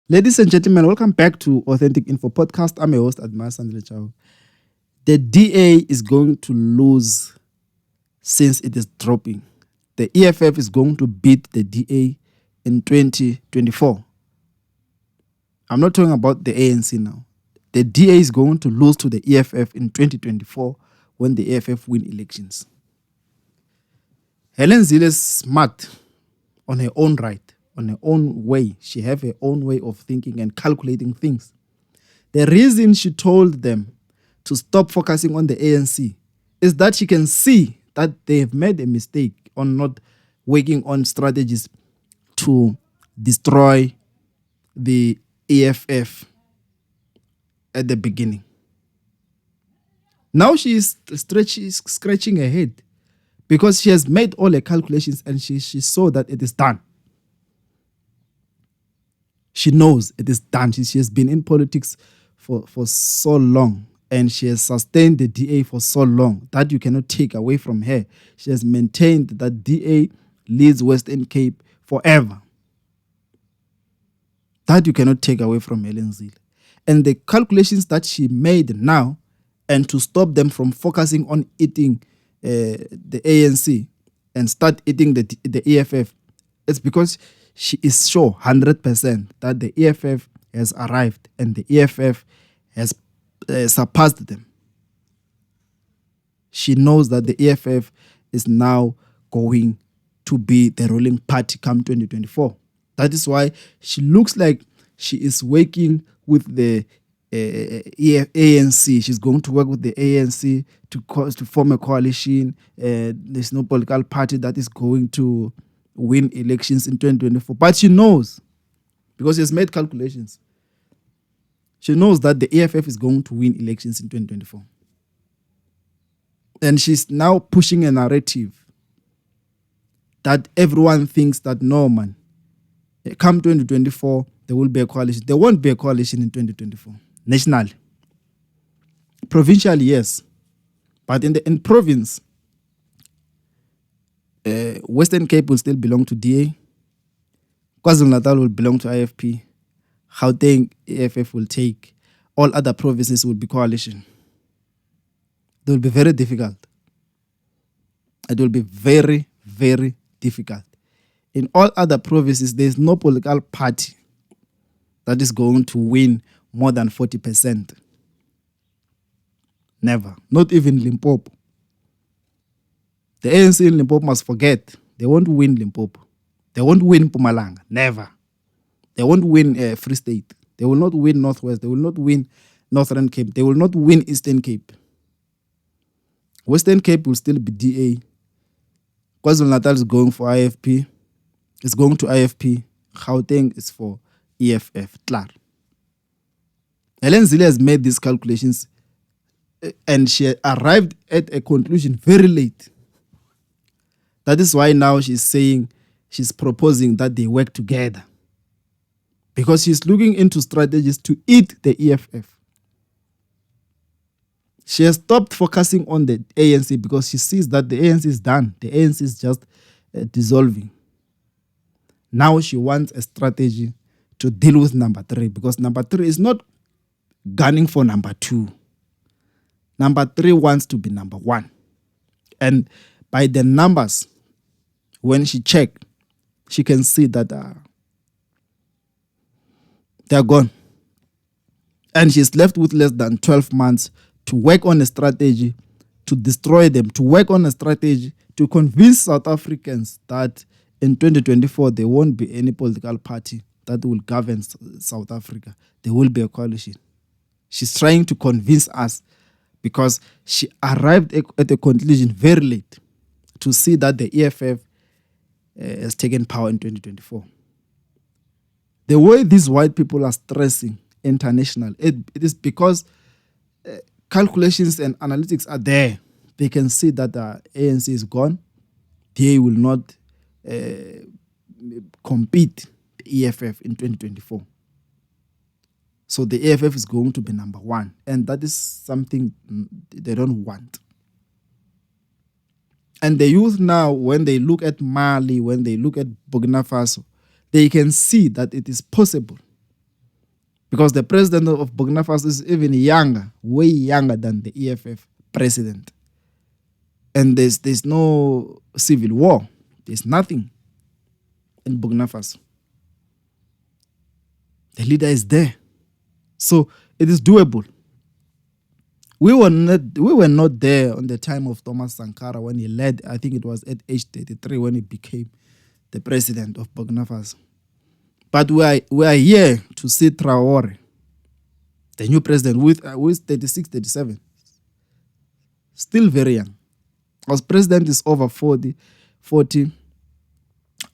Ladies and gentlemen, welcome back to Authentic Info Podcast. I'm your host, Admar Sandile. The DA is going to lose since it is dropping. The EFF is going to beat the DA in 2024. I'm not talking about the ANC now. The DA is going to lose to the EFF in 2024 when the EFF win elections. Helen Zille is smart on her own right, on her own way. She have her own way of thinking and calculating things. The reason she told them to stop focusing on the ANC is that she can see that they have made a mistake on not working on strategies to destroy the EFF at the beginning. Now she is scratching her head because she has made all her calculations and she saw that it is done. She knows it is done. She has been in politics for so long and she has sustained the DA for so long that you cannot take away from her. She has maintained that DA leads Western Cape forever. That you cannot take away from Helen Zille. And the calculations that she made now, and to stop them from focusing on eating the ANC and start eating the EFF, it's because she is sure 100% that the EFF has arrived and the EFF has surpassed them. She knows that the EFF is now going to be the ruling party come 2024. That is why she looks like she is working with the ANC. She's going to work with the ANC to form a coalition. There's no political party that is going to win elections in 2024. But she knows, because she has made calculations, she knows that the EFF is going to win elections in 2024. And she's now pushing a narrative that everyone thinks that no, man, come 2024, there will be a coalition. There won't be a coalition in 2024. Nationally. Provincially, yes. But in province, Western Cape will still belong to DA. KwaZulu-Natal will belong to IFP. Gauteng, EFF will take. All other provinces will be coalition. It will be very difficult. It will be very, very difficult. In all other provinces, there is no political party that is going to win more than 40%. Never. Not even Limpopo. The ANC in Limpopo must forget. They won't win Limpopo. They won't win Mpumalanga. Never. They won't win Free State. They will not win Northwest. They will not win Northern Cape. They will not win Eastern Cape. Western Cape will still be DA. KwaZulu-Natal is going for IFP. It's going to IFP. Gauteng is for EFF. Clar. Helen Zille has made these calculations and she arrived at a conclusion very late. That is why now she's proposing that they work together. Because she's looking into strategies to eat the EFF. She has stopped focusing on the ANC because she sees that the ANC is done. The ANC is just dissolving. Now she wants a strategy to deal with number 3 because number 3 is not gunning for number 2. Number 3 wants to be number 1. And by the numbers, when she checked, she can see that they're gone. And she's left with less than 12 months to work on a strategy to destroy them, to work on a strategy to convince South Africans that in 2024 there won't be any political party that will govern South Africa. There will be a coalition. She's trying to convince us because she arrived at a conclusion very late to see that the EFF has taken power in 2024. The way these white people are stressing international, it is because calculations and analytics are there. They can see that the ANC is gone. They will not compete the EFF in 2024. So the EFF is going to be number 1. And that is something they don't want. And the youth now, when they look at Mali, when they look at Burkina Faso, they can see that it is possible Because the president of Burkina Faso is even younger, way younger than the EFF president. And there's no civil war. There's nothing in Burkina Faso. The leader is there. So it is doable. We were not there on the time of Thomas Sankara when he led. I think it was at age 33 when he became the president of Burkina Faso. But we are here to see Traore, the new president, with 36, 37. Still very young. Our president is over 40.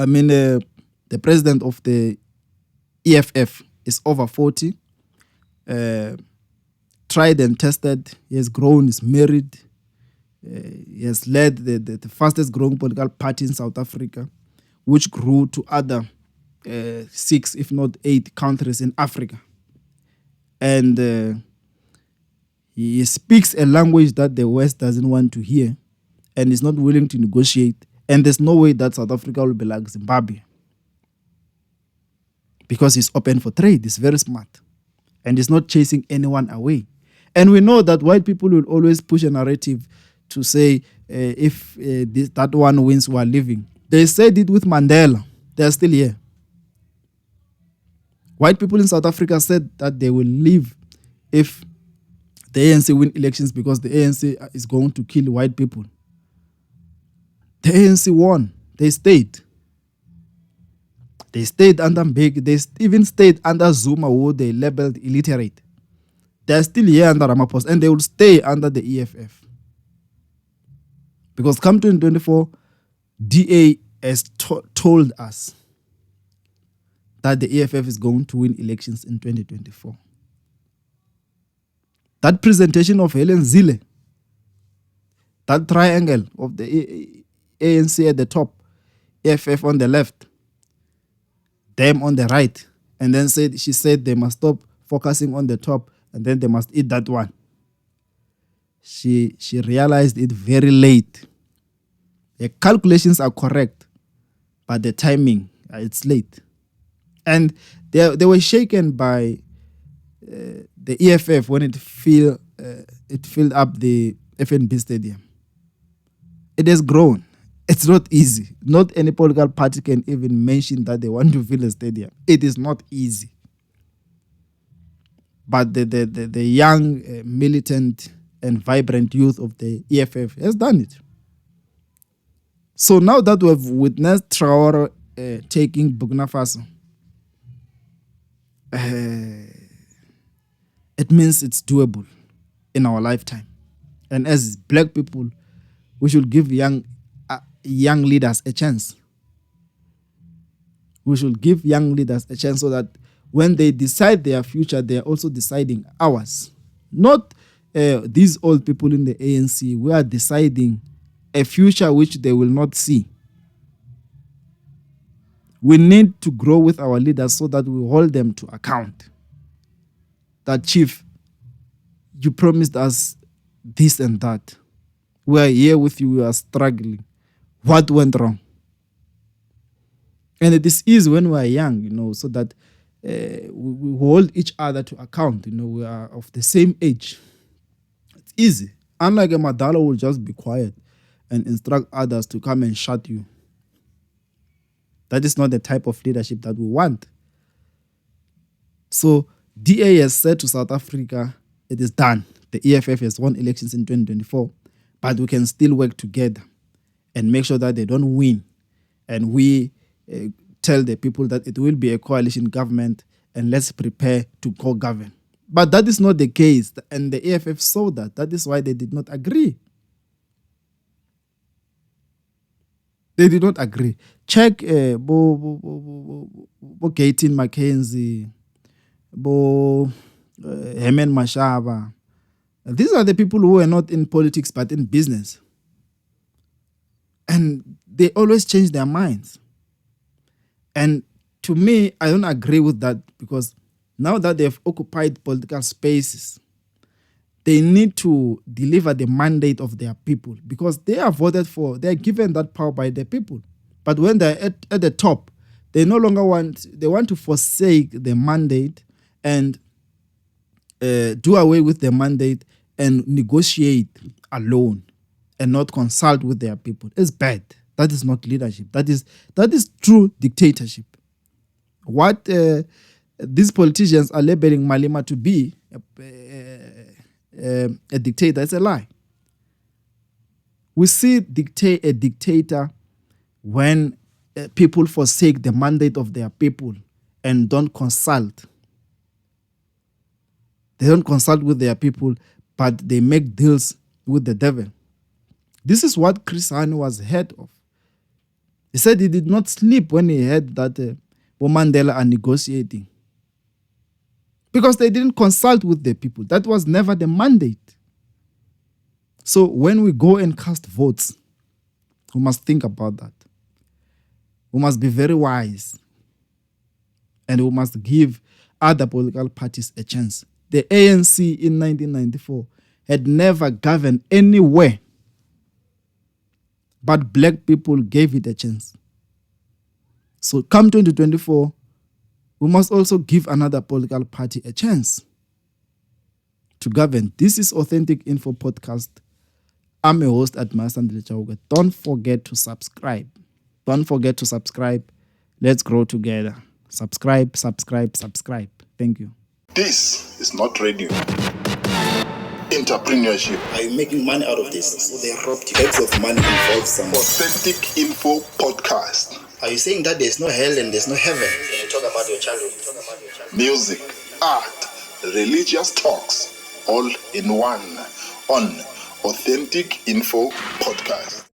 I mean, the president of the EFF is over 40. Tried and tested. He has grown, he's married. He has led the fastest growing political party in South Africa, which grew to other 6, if not 8 countries in Africa. And he speaks a language that the West doesn't want to hear and is not willing to negotiate. And there's no way that South Africa will be like Zimbabwe. Because he's open for trade, he's very smart. And he's not chasing anyone away. And we know that white people will always push a narrative to say, if that one wins, we are leaving. They said it with Mandela. They are still here. White people in South Africa said that they will leave if the ANC win elections because the ANC is going to kill white people. The ANC won. They stayed. They stayed under Mbeki. They even stayed under Zuma, who they labeled illiterate. They are still here under Ramaphosa, and they will stay under the EFF. Because come 2024, DA has told us that the EFF is going to win elections in 2024. That presentation of Helen Zille, that triangle of the ANC at the top, EFF on the left, them on the right, and then she said they must stop focusing on the top and then they must eat that one. She realized it very late. The calculations are correct, but the timing, it's late. And they were shaken by the EFF when it filled up the FNB stadium. It has grown. It's not easy. Not any political party can even mention that they want to fill a stadium. It is not easy. But the young, militant, and vibrant youth of the EFF has done it. So now that we have witnessed Traore taking Burkina Faso, it means it's doable in our lifetime. And as black people, we should give young leaders a chance. We should give young leaders a chance so that when they decide their future, they are also deciding ours. Not these old people in the ANC. We are deciding a future which they will not see. We need to grow with our leaders so that we hold them to account. That, Chief, you promised us this and that. We are here with you. We are struggling. What went wrong? And it is easy when we are young, so that we hold each other to account. We are of the same age. It's easy. Unlike a Madalo who will just be quiet and instruct others to come and shut you. That is not the type of leadership that we want. So DA has said to South Africa, it is done. The EFF has won elections in 2024, but we can still work together and make sure that they don't win. And we tell the people that it will be a coalition government and let's prepare to co-govern. But that is not the case. And the EFF saw that. That is why they did not agree. They did not agree. Check Bo Gaten Mackenzie, Hemen Mashaba. These are the people who are not in politics but in business. And they always change their minds. And to me, I don't agree with that, because now that they've occupied political spaces, they need to deliver the mandate of their people, because they are voted for, they are given that power by the people. But when they're at the top, they no longer want to forsake the mandate and do away with the mandate and negotiate alone and not consult with their people. It's bad. That is not leadership. That is true dictatorship. What these politicians are labeling Malema to be a dictator, it's a lie. We see a dictator when people forsake the mandate of their people and don't consult. They don't consult with their people, but they make deals with the devil. This is what Chris Hani was head of. He said he did not sleep when he heard that Mandela are negotiating. Because they didn't consult with the people. That was never the mandate. So when we go and cast votes, we must think about that. We must be very wise. And we must give other political parties a chance. The ANC in 1994 had never governed anywhere, but black people gave it a chance. So come 2024, we must also give another political party a chance to govern. This is Authentic Info Podcast. I'm a host at Masandile Chauga. Don't forget to subscribe. Don't forget to subscribe. Let's grow together. Subscribe. Thank you. This is not radio. Entrepreneurship. Are you making money out of this? So they robbed you. Bags of money involves some. Authentic Info Podcast. Are you saying that there's no hell and there's no heaven? You talk about your childhood. Music, art, religious talks, all in one on Authentic Info Podcast.